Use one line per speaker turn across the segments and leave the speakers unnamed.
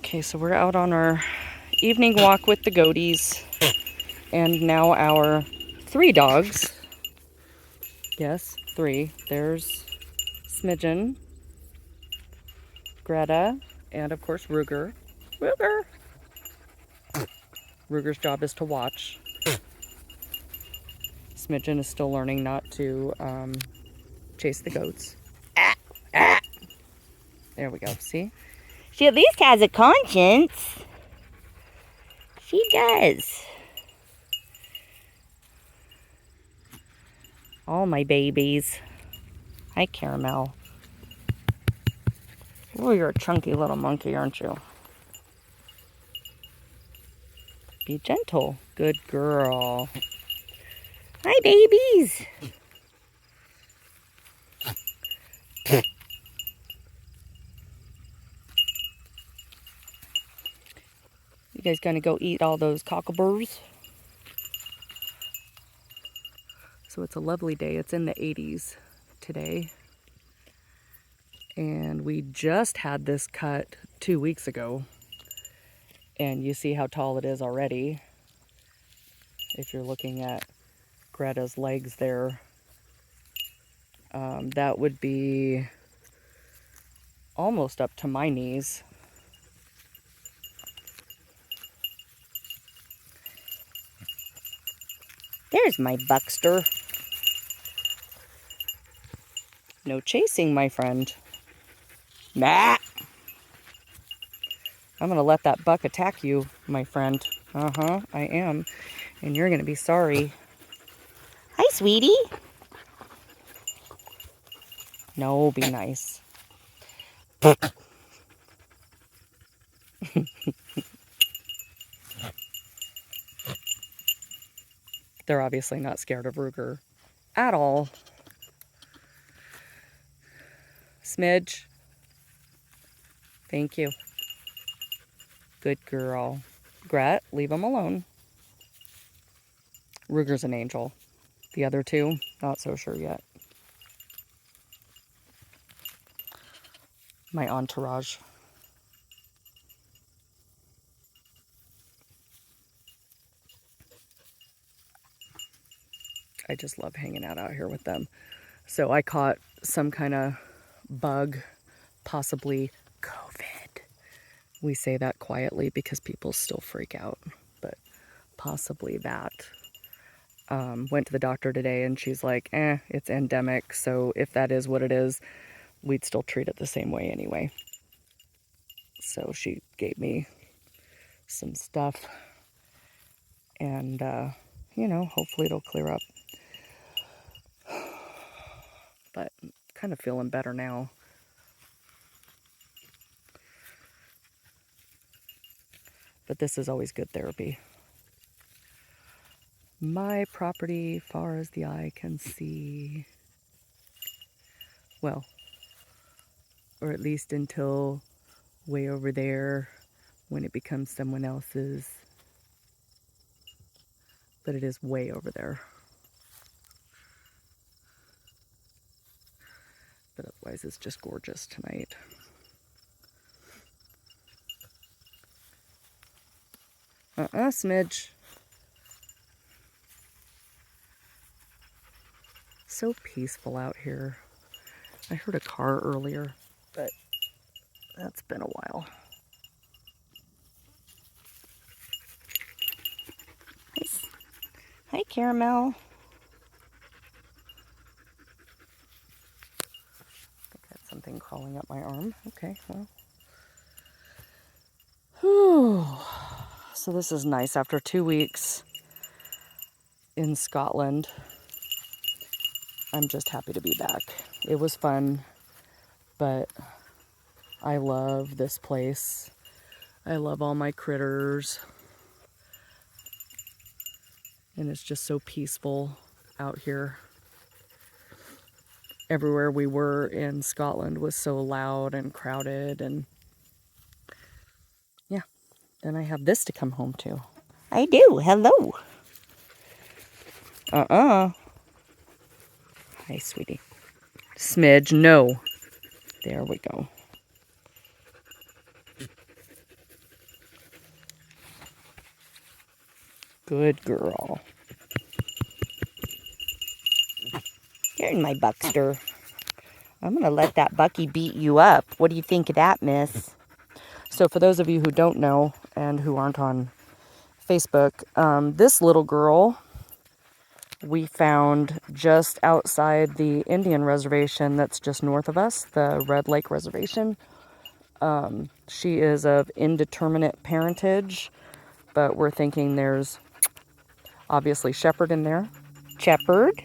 Okay, so we're out on our evening walk with the goaties, and now our 3 dogs. Yes, 3. There's Smidgen, Greta, and of course Ruger. Ruger! Ruger's job is to watch. Smidgen is still learning not to chase the goats. There we go, see? She at least has a conscience. She does. All my babies. Hi, Caramel. Oh, you're a chunky little monkey, aren't you? Be gentle. Good girl. Hi, babies. You guys gonna go eat all those cockleburrs? So it's a lovely day. It's in the 80s today. And we just had this cut 2 weeks ago. And you see how tall it is already. If you're looking at Greta's legs there, that would be almost up to my knees. There's my Buckster. No chasing, my friend. Nah. I'm going to let that buck attack you, my friend. Uh-huh, I am. And you're going to be sorry. Hi, sweetie. No, be nice. They're obviously not scared of Ruger at all. Smidge. Thank you. Good girl. Gret, leave him alone. Ruger's an angel. The other 2, not so sure yet. My entourage. I just love hanging out here with them. So I caught some kind of bug, possibly COVID. We say that quietly because people still freak out, but possibly that. Went to the doctor today and she's like, it's endemic. So if that is what it is, we'd still treat it the same way anyway. So she gave me some stuff and, hopefully it'll clear up. But kind of feeling better now. But this is always good therapy. My property, far as the eye can see. Well, or at least until way over there when it becomes someone else's. But it is way over there. But otherwise it's just gorgeous tonight. Smidge. So peaceful out here. I heard a car earlier, but that's been a while. Hi, Caramel. I got something crawling up my arm. Okay, well. Whew. So this is nice. After 2 weeks in Scotland, I'm just happy to be back. It was fun, but I love this place. I love all my critters. And it's just so peaceful out here. Everywhere we were in Scotland was so loud and crowded, and yeah. Then I have this to come home to. I do. Hello. Hi, sweetie. Smidge, no. There we go. Good girl. Here's my Buckster. I'm going to let that Bucky beat you up. What do you think of that, miss? So for those of you who don't know and who aren't on Facebook, this little girl we found just outside the Indian reservation that's just north of us, the Red Lake Reservation. She is of indeterminate parentage, but we're thinking there's obviously shepherd in there. Shepherd.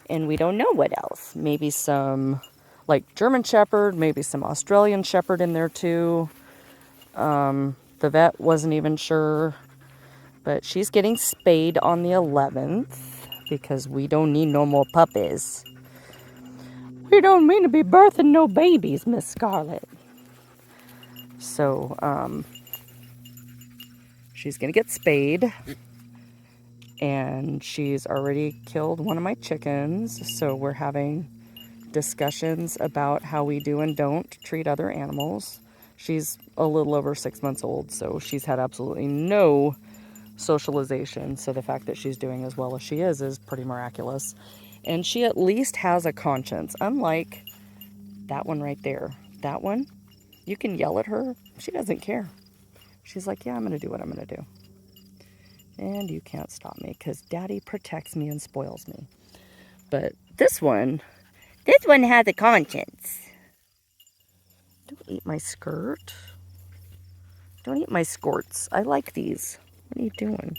And we don't know what else. Maybe some like German shepherd, maybe some Australian shepherd in there too. The vet wasn't even sure. But she's getting spayed on the 11th because we don't need no more puppies. We don't mean to be birthing no babies, Miss Scarlet. So, she's going to get spayed. And she's already killed one of my chickens. So we're having discussions about how we do and don't treat other animals. She's a little over 6 months old, so she's had absolutely no socialization. So the fact that she's doing as well as she is pretty miraculous. And she at least has a conscience, unlike that one right there. That one, you can yell at her. She doesn't care. She's like, yeah, I'm going to do what I'm going to do. And you can't stop me because Daddy protects me and spoils me. But this one has a conscience. Don't eat my skirt. Don't eat my skirts. I like these. What are you doing?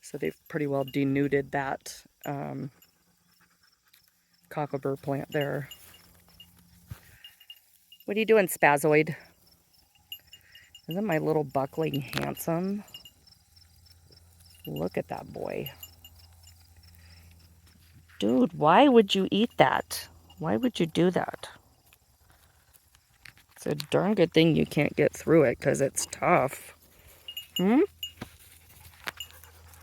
So they've pretty well denuded that cocklebur plant there. What are you doing, Spazoid? Isn't my little buckling handsome? Look at that boy. Dude, why would you eat that? Why would you do that? It's a darn good thing you can't get through it because it's tough.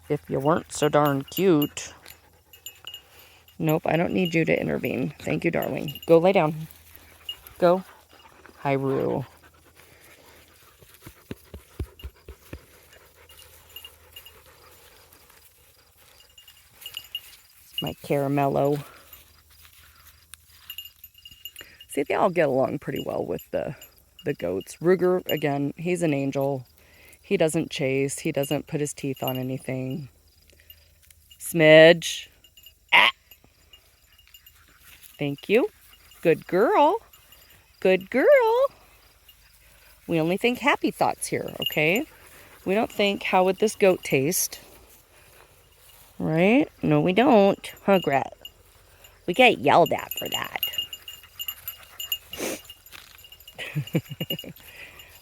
If you weren't so darn cute. Nope, I don't need you to intervene. Thank you, darling. Go lay down. Go. Hi, Rue. My caramello. See, they all get along pretty well with the goats. Ruger, again, he's an angel. He doesn't chase. He doesn't put his teeth on anything. Smidge. Ah. Thank you. Good girl. Good girl. We only think happy thoughts here, okay? We don't think, how would this goat taste? Right? No, we don't. Huh, Gret? We get yelled at for that.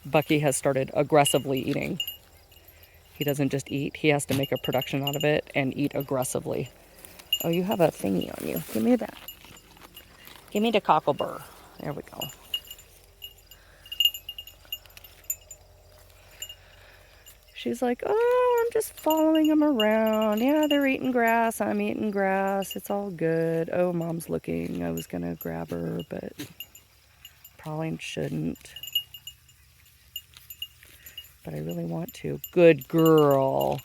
Bucky has started aggressively eating. He doesn't just eat. He has to make a production out of it and eat aggressively. Oh, you have a thingy on you. Give me that. Give me the cocklebur. There we go. She's like, oh, I'm just following them around. Yeah, they're eating grass. I'm eating grass. It's all good. Oh, Mom's looking. I was going to grab her, but probably shouldn't. But I really want to. Good girl.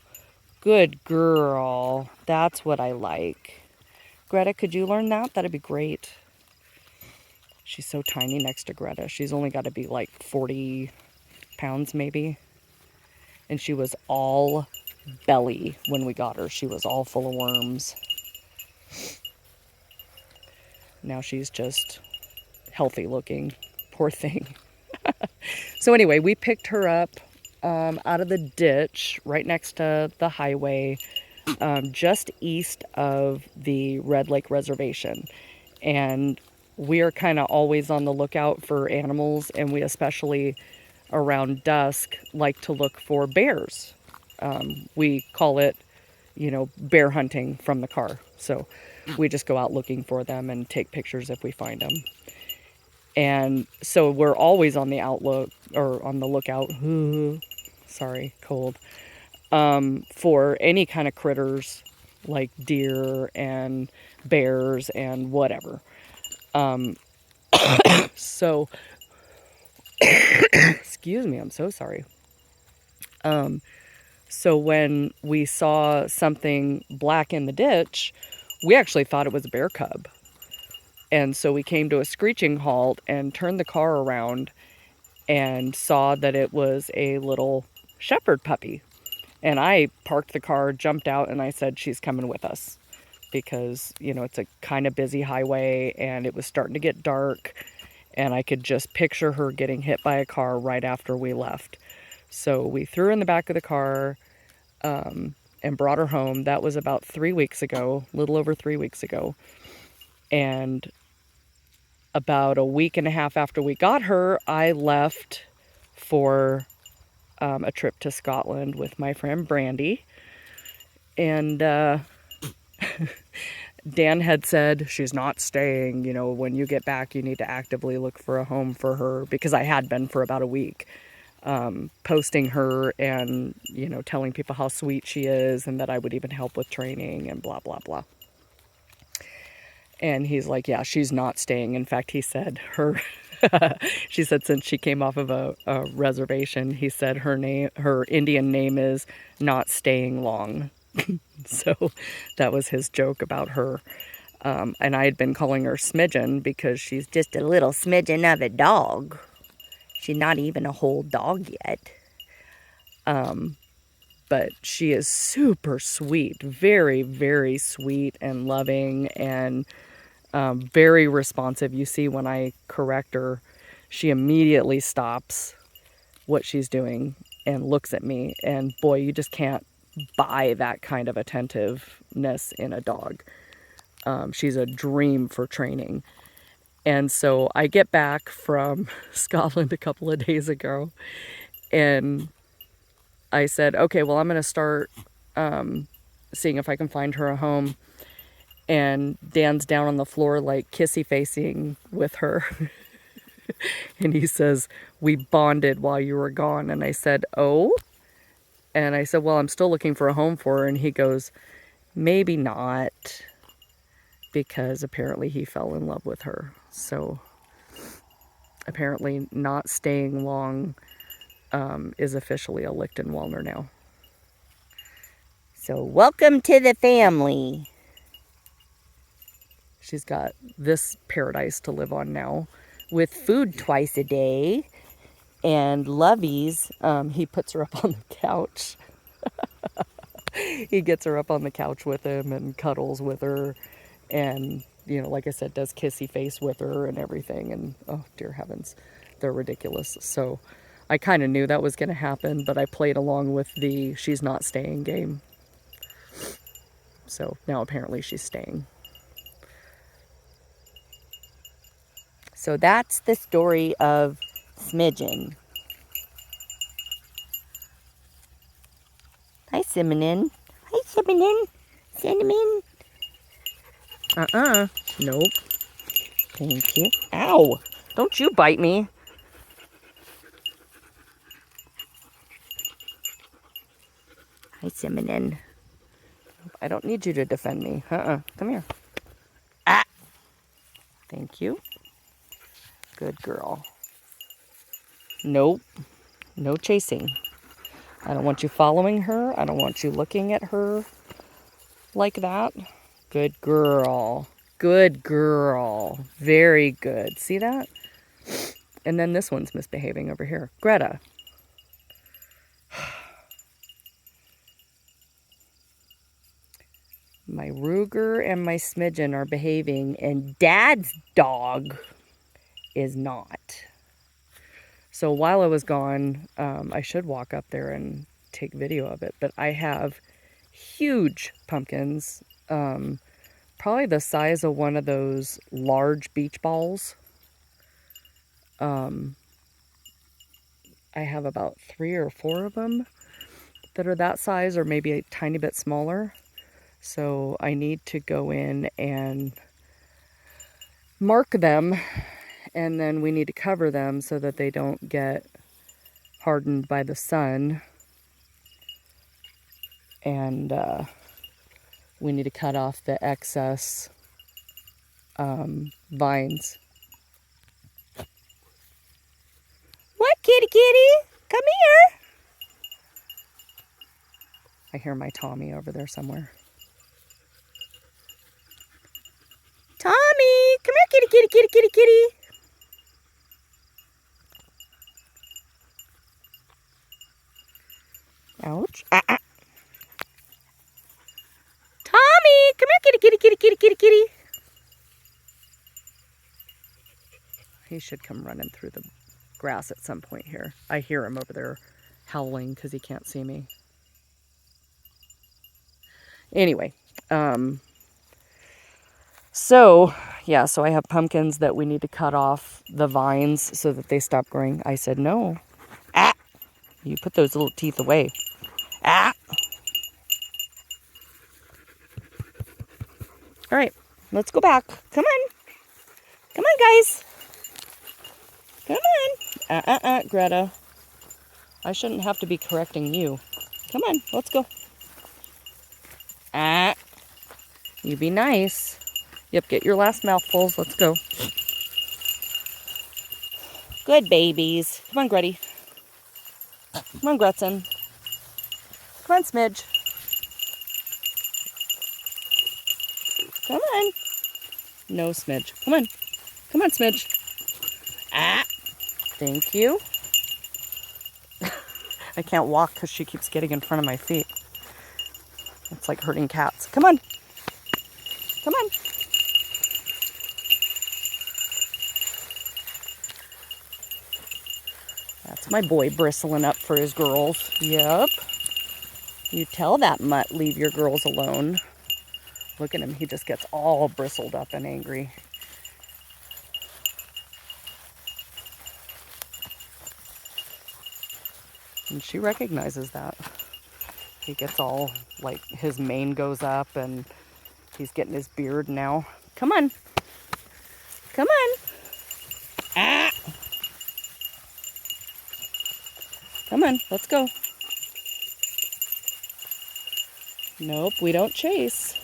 Good girl. That's what I like. Greta, could you learn that? That'd be great. She's so tiny next to Greta. She's only got to be like 40 pounds maybe. And she was all belly when we got her. She was all full of worms. Now she's just healthy looking. Poor thing. So anyway, we picked her up out of the ditch right next to the highway, just east of the Red Lake Reservation. And we are kind of always on the lookout for animals, and we especially around dusk like to look for bears. We call it, bear hunting from the car. So we just go out looking for them and take pictures if we find them. And so we're always on the lookout. Sorry, cold. For any kind of critters like deer and bears and whatever. So Excuse me, I'm so sorry. So when we saw something black in the ditch, we actually thought it was a bear cub. And so we came to a screeching halt and turned the car around and saw that it was a little shepherd puppy. And I parked the car, jumped out, and I said, she's coming with us. Because, you know, it's a kind of busy highway and it was starting to get dark. And I could just picture her getting hit by a car right after we left. So we threw her in the back of the car and brought her home. That was about 3 weeks ago, a little over 3 weeks ago. And about a week and a half after we got her, I left for a trip to Scotland with my friend Brandy. And Dan had said, she's not staying. You know, when you get back, you need to actively look for a home for her, because I had been for about a week. Posting her and, you know, telling people how sweet she is and that I would even help with training and blah, blah, blah. And he's like, yeah, she's not staying. In fact, he said she said since she came off of a reservation, he said her Indian name is Not Staying Long. So that was his joke about her. And I had been calling her Smidgen because she's just a little smidgen of a dog. She's not even a whole dog yet. But she is super sweet, very, very sweet and loving and very responsive. You see, when I correct her, she immediately stops what she's doing and looks at me. And boy, you just can't buy that kind of attentiveness in a dog. She's a dream for training. And so I get back from Scotland a couple of days ago, and I said, okay, well, I'm going to start seeing if I can find her a home. And Dan's down on the floor, like kissy facing with her. And he says, we bonded while you were gone. And I said, oh? And I said, well, I'm still looking for a home for her. And he goes, maybe not, because apparently he fell in love with her. So apparently not staying long is officially a Lichten Wallner now.
So welcome to the family.
She's got this paradise to live on now,
With food twice a day.
and Lovey's, he puts her up on the couch. He gets her up on the couch with him and cuddles with her, and, you know, like I said, does kissy face with her and everything. And oh dear heavens, they're ridiculous. So I kind of knew that was going to happen, but I played along with the she's not staying game. So now apparently she's staying.
So that's the story of Smidgen. Hi, Cinnamon. Hi, Cinnamon. Cinnamon.
Nope.
Thank you.
Ow! Don't you bite me.
Hi, Cinnamon.
I don't need you to defend me. Come here.
Ah!
Thank you. Good girl. Nope. No chasing. I don't want you following her. I don't want you looking at her like that. Good girl. Good girl. Very good. See that? And then this one's misbehaving over here. Greta. My Ruger and my Smidgen are behaving, and Dad's dog is not. So while I was gone, I should walk up there and take video of it, but I have huge pumpkins, probably the size of one of those large beach balls. I have about 3 or 4 of them that are that size, or maybe a tiny bit smaller. So I need to go in and mark them, and then we need to cover them so that they don't get hardened by the sun. And we need to cut off the excess vines.
Kitty, kitty, come here.
I hear my Tommy over there somewhere.
Tommy, come here, kitty, kitty, kitty, kitty, kitty. Ouch. Tommy, come here, kitty, kitty, kitty, kitty, kitty, kitty.
He should come running through the grass at some point here. I hear him over there howling because he can't see me. Anyway, so I have pumpkins that we need to cut off the vines so that they stop growing. I said, no. Ah, you put those little teeth away. Ah. All right, let's go back. Come on. Come on, guys. Come on. Greta. I shouldn't have to be correcting you. Come on, let's go. You be nice. Yep, get your last mouthfuls. Let's go. Good babies. Come on, Gretty. Come on, Gretchen. Come on, Smidge. Come on. No, Smidge. Come on. Come on, Smidge. Thank you. I can't walk because she keeps getting in front of my feet. It's like herding cats. Come on. Come on. That's my boy bristling up for his girls. Yep. You tell that mutt, leave your girls alone. Look at him. He just gets all bristled up and angry. And she recognizes that. He gets all, like, his mane goes up and he's getting his beard now. Come on. Come on. Come on, let's go. Nope, we don't chase.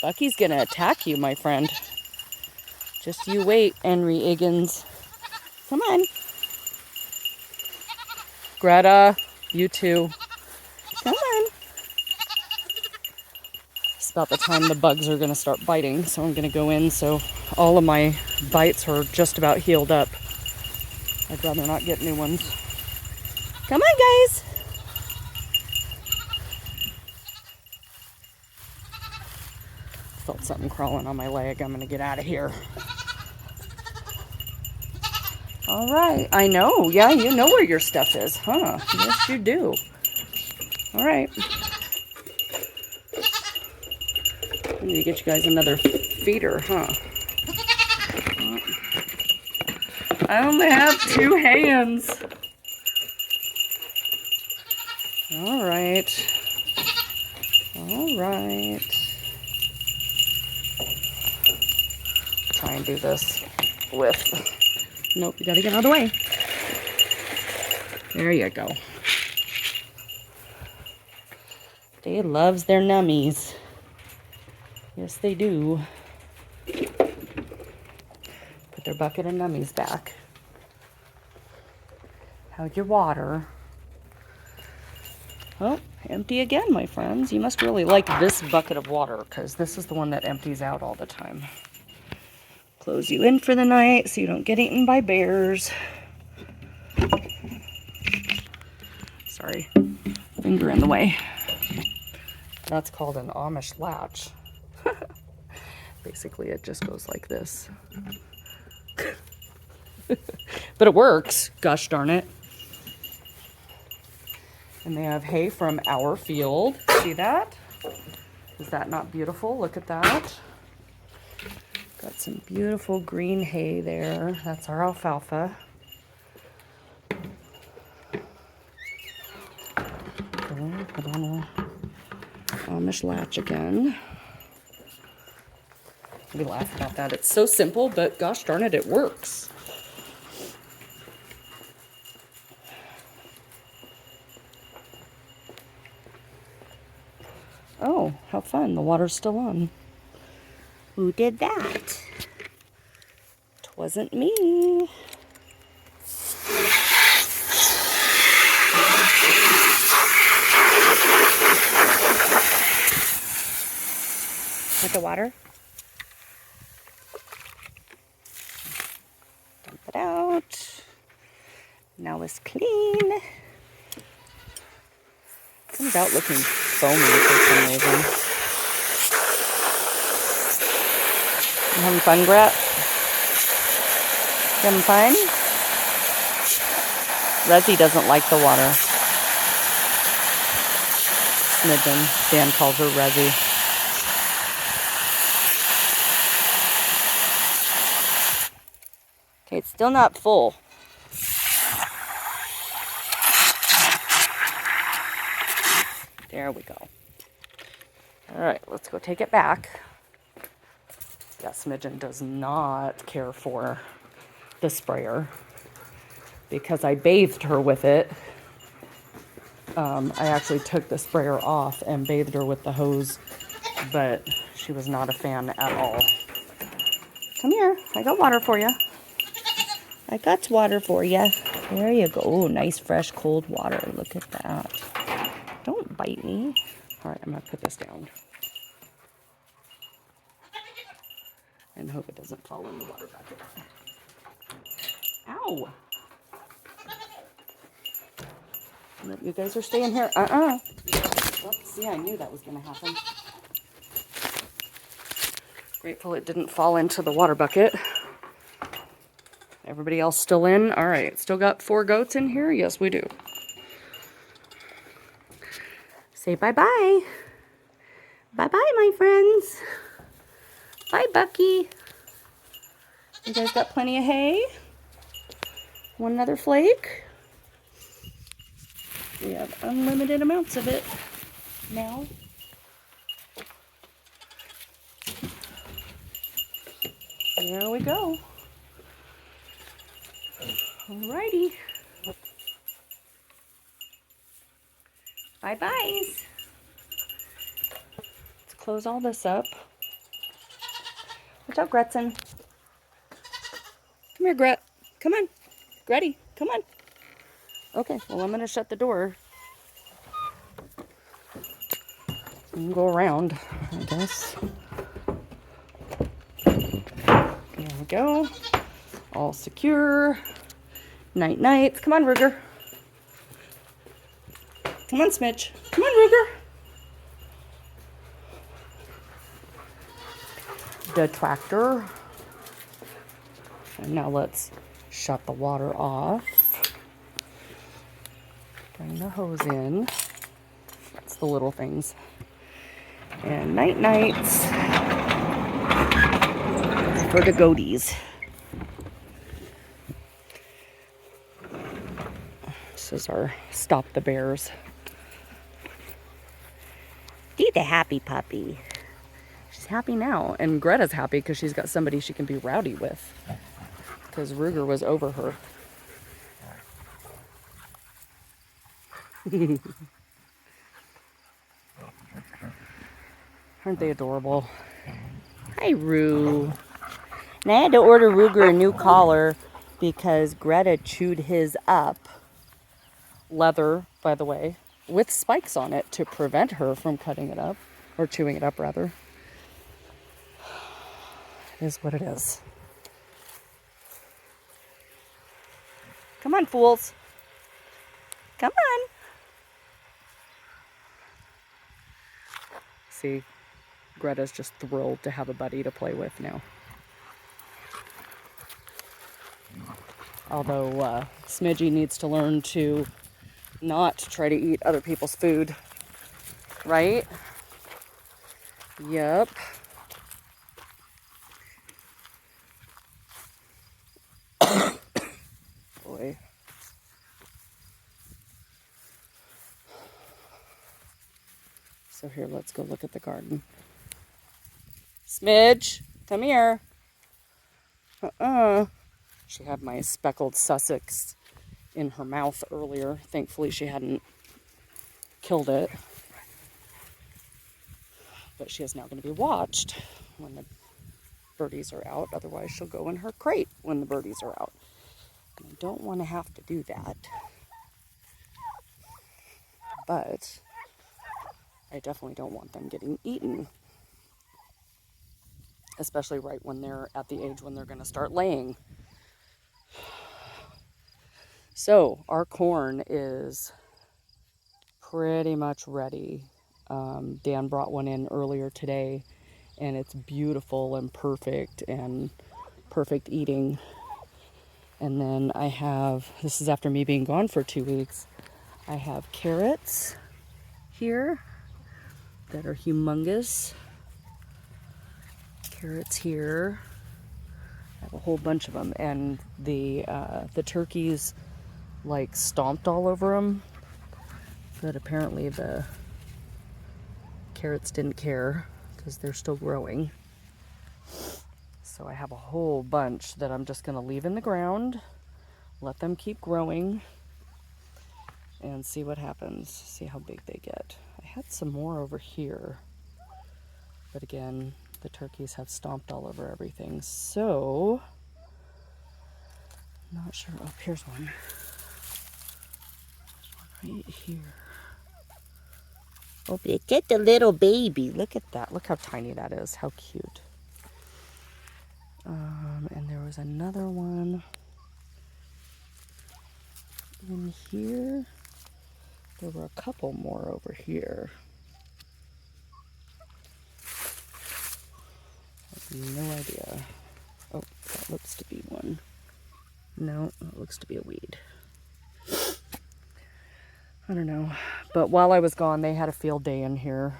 Bucky's gonna attack you, my friend. Just you wait, Henry Higgins. Come on. Greta, you too. Come on. It's about the time the bugs are gonna start biting, so I'm gonna go in so all of my bites are just about healed up. I'd rather not get new ones. Come on, guys. Felt something crawling on my leg. I'm gonna get out of here. All right. I know. Yeah, you know where your stuff is, huh? Yes, you do. All right. I need to get you guys another feeder, huh? I only have 2 hands. All right. All right. Try and do this with... Nope, you gotta get out of the way. There you go. They loves their nummies. Yes, they do. Put their bucket of nummies back. How'd your water? Oh, empty again, my friends. You must really like this bucket of water because this is the one that empties out all the time. Close you in for the night so you don't get eaten by bears. Sorry, finger in the way. That's called an Amish latch. Basically, it just goes like this. But it works, gosh darn it. And they have hay from our field. See that? Is that not beautiful? Look at that. Got some beautiful green hay there. That's our alfalfa. Okay, put on a Amish latch again. We laugh about that. It's so simple, but gosh darn it, it works. Oh, how fun. The water's still on.
Who did that?
It wasn't me.
with the water. Dump it out. Now it's clean.
Comes out looking foamy for some reason. You having fun, Gret? You having fun? Rezzy doesn't like the water. Smidgen. Dan calls her Rezzy.
Okay, it's still not full. There we go.
All right, let's go take it back. Yeah, Smidgen does not care for the sprayer because I bathed her with it. I actually took the sprayer off and bathed her with the hose, but she was not a fan at all. Come here, I got water for you.
I got water for you. There you go. Oh, nice, fresh, cold water. Look at that. Don't bite me.
All right, I'm gonna put this down and hope it doesn't fall in the water bucket. Ow! You guys are staying here. Oops, see, I knew that was gonna happen. Grateful it didn't fall into the water bucket. Everybody else still in? All right, still got 4 goats in here? Yes, we do.
Say bye-bye. Bye-bye, my friends. Bye, Bucky.
You guys got plenty of hay? Want another flake? We have unlimited amounts of it now. There we go. Alrighty. Bye-byes. Let's close all this up. Watch out, Gretchen. Come here, Gret. Come on. Gretty, come on. Okay, well, I'm going to shut the door. You can go around, I guess. There we go. All secure. Night-nights. Come on, Ruger. Come on, Smidge. Come on, Ruger. The tractor. And now let's shut the water off. Bring the hose in. That's the little things. And night-nights for the goaties. This is our Stop the Bears.
See the happy puppy.
She's happy now. And Greta's happy because she's got somebody she can be rowdy with. Because Ruger was over her. Aren't they adorable?
Hi, Roo. And I had to order Ruger a new collar because Greta chewed his up.
Leather, by the way, with spikes on it to prevent her from cutting it up. Or chewing it up, rather. It is what it is.
Come on, fools. Come on.
See, Greta's just thrilled to have a buddy to play with now. Although Smidgy needs to learn to not try to eat other people's food. Right? Yep. Boy. So here, let's go look at the garden. Smidge, come here. She had my speckled Sussex in her mouth earlier. Thankfully, she hadn't killed it. But she is now going to be watched when the birdies are out. Otherwise, she'll go in her crate when the birdies are out. And I don't want to have to do that. But I definitely don't want them getting eaten. especially right when they're at the age when they're going to start laying. So our corn is pretty much ready. Dan brought one in earlier today, and it's beautiful and perfect eating. And then I have, this is after me being gone for 2 weeks, I have carrots here that are humongous. Carrots here. I have a whole bunch of them, and the turkeys like stomped all over them, but apparently the carrots didn't care because they're still growing. So I have a whole bunch that I'm just going to leave in the ground, let them keep growing, and see what happens, see how big they get. I had some more over here, but again, the turkeys have stomped all over everything, so not sure. Oh, here's one. There's one right here. Oh, it's just a little baby. Look at that. Look how tiny that is. How cute. And there was another one in here. There were a couple more over here. I have no idea. Oh, that looks to be one. No, that looks to be a weed. I don't know. But while I was gone, they had a field day in here,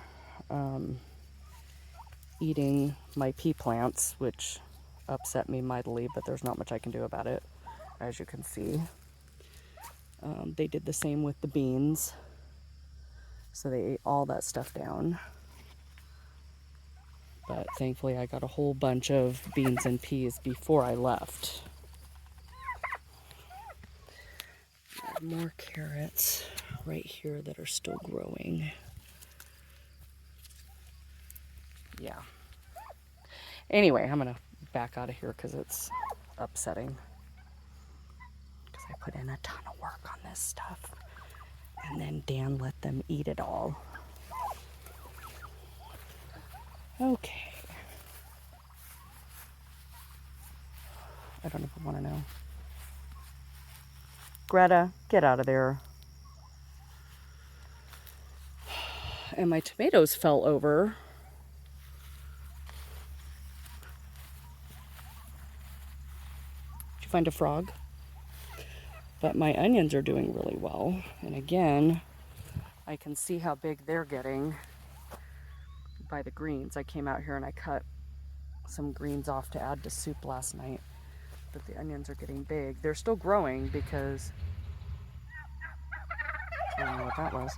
eating my pea plants, which upset me mightily, but there's not much I can do about it, as you can see. They did the same with the beans, so they ate all that stuff down. But thankfully I got a whole bunch of beans and peas before I left. More carrots right here that are still growing. Yeah. Anyway, I'm gonna back out of here because it's upsetting. Because I put in a ton of work on this stuff. And then Dan let them eat it all. Okay. I don't even want to know. Greta, get out of there. And my tomatoes fell over. Did you find a frog? But my onions are doing really well. And again, I can see how big they're getting by the greens. I came out here and I cut some greens off to add to soup last night. But the onions are getting big. They're still growing because, I don't know what that was,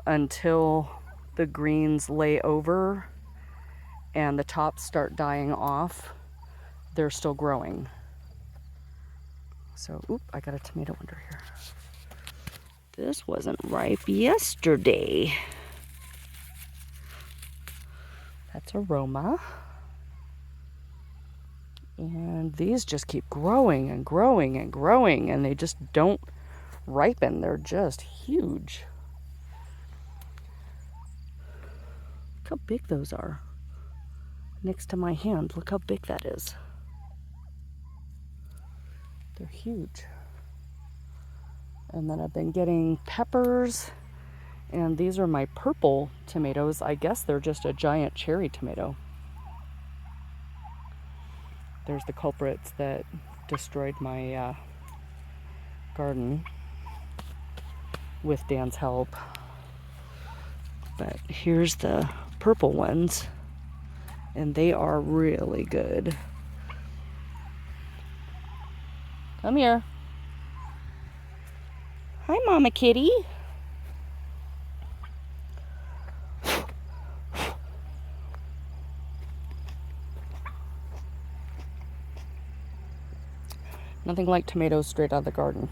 until the greens lay over and the tops start dying off, they're still growing. So, oop, I got a tomato under here. This wasn't ripe yesterday. That's aroma. And these just keep growing and growing and growing, and they just don't ripen. They're just huge. Look how big those are. Next to my hand, look how big that is. They're huge. And then I've been getting peppers, and these are my purple tomatoes. I guess they're just a giant cherry tomato. There's the culprits that destroyed my garden with Dan's help. But here's the purple ones, and they are really good. Come here. Hi, Mama Kitty. Nothing like tomatoes straight out of the garden.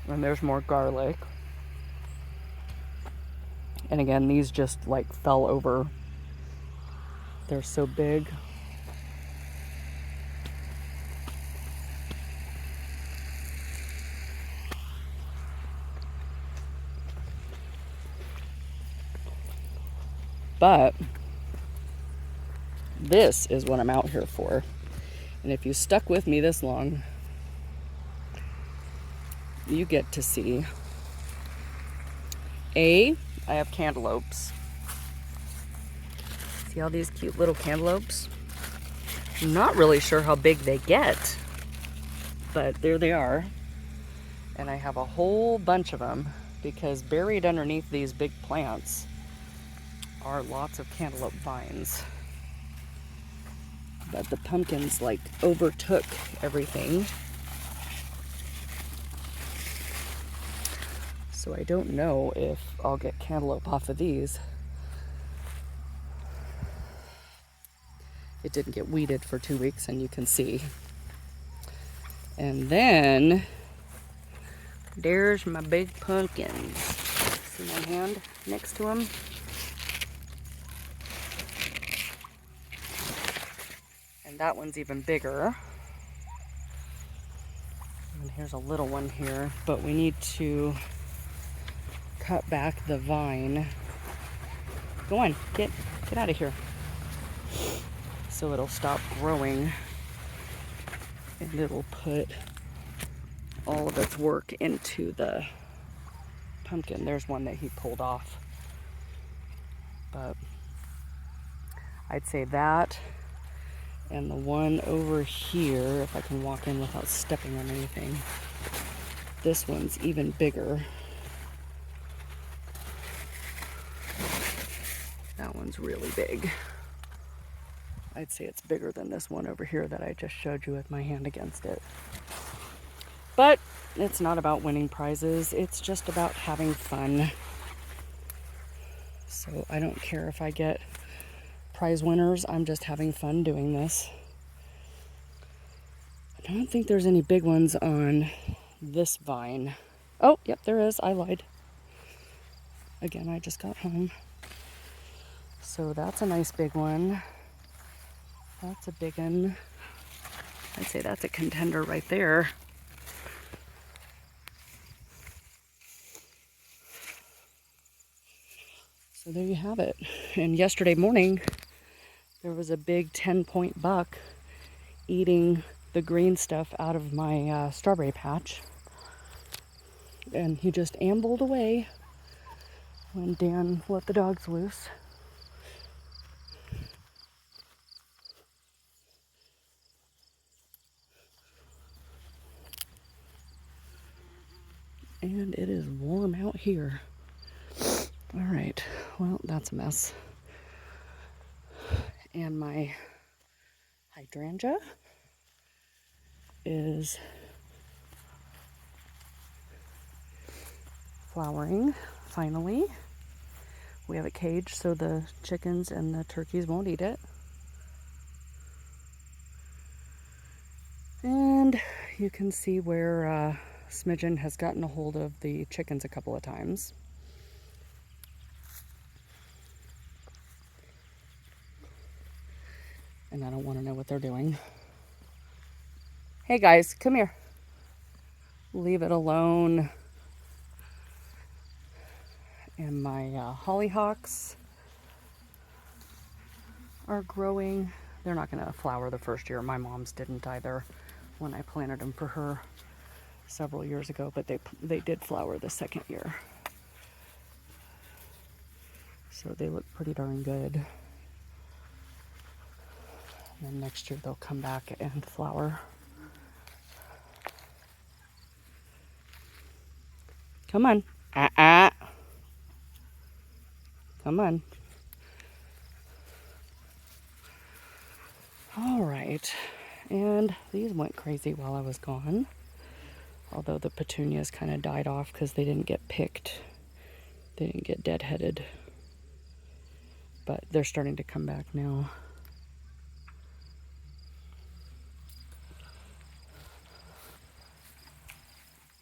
And there's more garlic. And again, these just like fell over. They're so big. But This is what I'm out here for. And if you stuck with me this long, you get to see. I have cantaloupes. See all these cute little cantaloupes? I'm not really sure how big they get, but there they are. And I have a whole bunch of them because buried underneath these big plants are lots of cantaloupe vines. But the pumpkins like overtook everything. So I don't know if I'll get cantaloupe off of these. It didn't get weeded for 2 weeks, and you can see. And then there's my big pumpkins. See my hand next to them? And that one's even bigger. And here's a little one here, but we need to cut back the vine. Go on, get out of here. So it'll stop growing and it'll put all of its work into the pumpkin. There's one that he pulled off. But I'd say that and the one over here, if I can walk in without stepping on anything. This one's even bigger. That one's really big. I'd say it's bigger than this one over here that I just showed you with my hand against it. But it's not about winning prizes. It's just about having fun. So I don't care if I get prize winners. I'm just having fun doing this. I don't think there's any big ones on this vine. Oh, yep, there is. I lied. Again, I just got home. So that's a nice big one. That's a big one. I'd say that's a contender right there. So there you have it. And yesterday morning, there was a big 10-point buck eating the green stuff out of my strawberry patch. And he just ambled away when Dan let the dogs loose. And it is warm out here. All right, well, that's a mess. And my hydrangea is flowering, finally. We have it caged so the chickens and the turkeys won't eat it. And you can see where Smidgen has gotten a hold of the chickens a couple of times. And I don't want to know what they're doing. Hey guys, come here. Leave it alone. And my hollyhocks are growing. They're not going to flower the first year. My mom's didn't either when I planted them for her several years ago, but they did flower the second year. So they look pretty darn good. And then next year they'll come back and flower. Come on. Come on. All right. And these went crazy while I was gone. Although the petunias kind of died off because they didn't get picked. They didn't get deadheaded. But they're starting to come back now.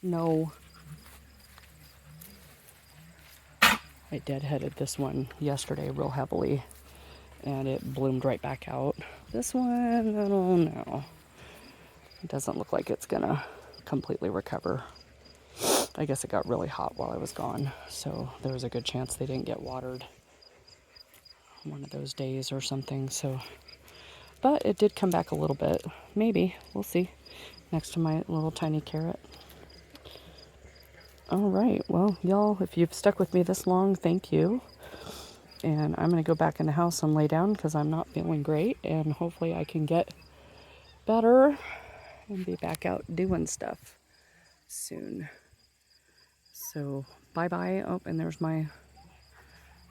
No. I deadheaded this one yesterday real heavily. And it bloomed right back out. This one, I don't know. It doesn't look like it's gonna completely recover. I guess it got really hot while I was gone, so there was a good chance they didn't get watered one of those days or something, so But it did come back a little bit. Maybe. We'll see. Next to my little tiny carrot. All right. Well, y'all, if you've stuck with me this long, thank you. And I'm going to go back in the house and lay down because I'm not feeling great. And hopefully I can get better and be back out doing stuff soon. So, bye-bye. Oh, and there's my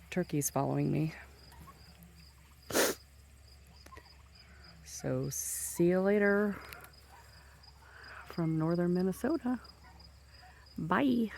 turkeys following me. So, see you later from northern Minnesota. Bye.